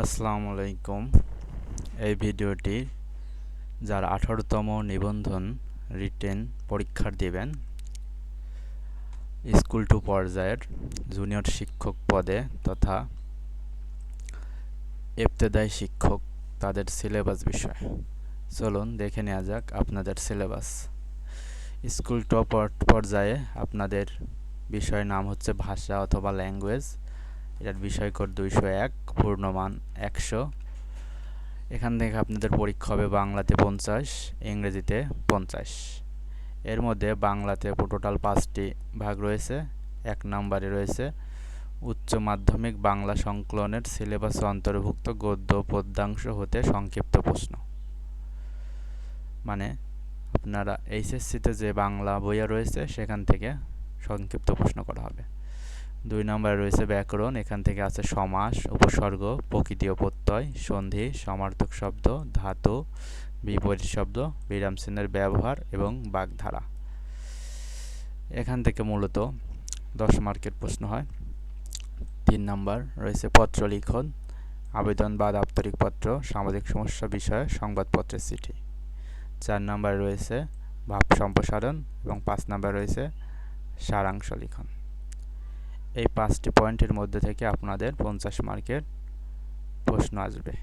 আসসালামু আলাইকুম। এই ভিডিওটি যারা 18তম নিবন্ধন রিটেন পরীক্ষা দেবেন স্কুল টু পর্যায়ের জুনিয়র শিক্ষক পদে তথা ইবতেদায়ী শিক্ষক তাদের সিলেবাস বিষয়। চলুন দেখে নেওয়া যাক আপনাদের সিলেবাস। স্কুল টু পর্যায়ে আপনাদের বিষয়ের নাম হচ্ছে ভাষা অথবা ল্যাঙ্গুয়েজ। এটার বিষয়কোড 201, পূর্ণমান 100। এখান থেকে আপনাদের পরীক্ষা হবে বাংলাতে 50, ইংরেজিতে 50। এর মধ্যে বাংলাতে টোটাল 5টি ভাগ রয়েছে। 1 নম্বরে রয়েছে উচ্চ মাধ্যমিক বাংলা সংকলনের সিলেবাসে অন্তর্ভুক্ত গদ্য পদ্যাংশ হতে সংক্ষিপ্ত প্রশ্ন। মানে আপনারা এইচএসসিতে যে বাংলা বইয়া রয়েছে সেখান থেকে সংক্ষিপ্ত প্রশ্ন করা হবে। 2 নম্বরে রয়েছে ব্যাকরণ। এখান থেকে আছে সমাস, উপসর্গ, প্রকৃতি ও প্রত্যয়, সন্ধি, সমার্থক শব্দ, ধাতু, বিপরীত শব্দ, বিরাম চিহ্নের ব্যবহার এবং বাগধারা। এখান থেকে মূলত 10 মার্কের প্রশ্ন হয়। 3 নম্বর রয়েছে পত্র লিখন, আবেদন বা দাপ্তরিক পত্র, সামাজিক সমস্যা বিষয়ে সংবাদপত্রের চিঠি। 4 নম্বরে রয়েছে ভাব সম্প্রসারণ এবং 5 নম্বরে রয়েছে সারাংশ লিখন। এই 5টি পয়েন্টের মধ্যে থেকে আপনাদের 50 মার্কের প্রশ্ন আসবে।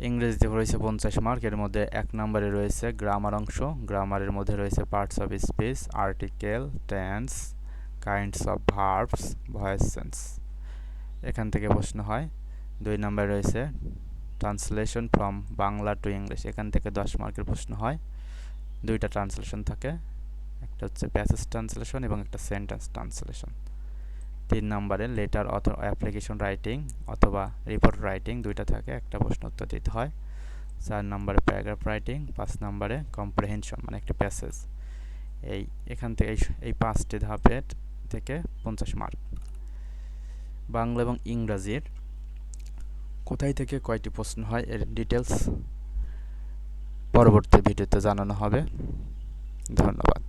ইংরেজিতে রয়েছে 50 মার্ক। এর মধ্যে 1 নম্বরে রয়েছে গ্রামার অংশ। গ্রামারের মধ্যে রয়েছে parts of speech, article, tense, kinds of verbs, voice change. এখান থেকে প্রশ্ন হয়। 2 নম্বরে রয়েছে translation from Bangla to English. এখান থেকে 10 মার্কের প্রশ্ন হয়। 2টা ট্রান্সলেশন থাকে, একটা হচ্ছে প্যাসেজ ট্রান্সলেশন এবং একটা সেন্টেন্স ট্রান্সলেশন। 3 নম্বরে লেটার অথবা অ্যাপ্লিকেশন রাইটিং অথবা রিপোর্ট রাইটিং, 2টা থাকে, একটা প্রশ্ন উত্তর দিতে হয়। 4 নম্বরে প্যারাগ্রাফ রাইটিং, 5 নম্বরে কম্প্রিহেনশন মানে একটা প্যাসেজ। এখান থেকে এই 5টি ধাপের থেকে 50 মার্ক। বাংলা এবং ইংরাজির কোথায় থেকে কয়টি প্রশ্ন হয় এর ডিটেলস পরবর্তী ভিডিওতে জানানো হবে। ধন্যবাদ।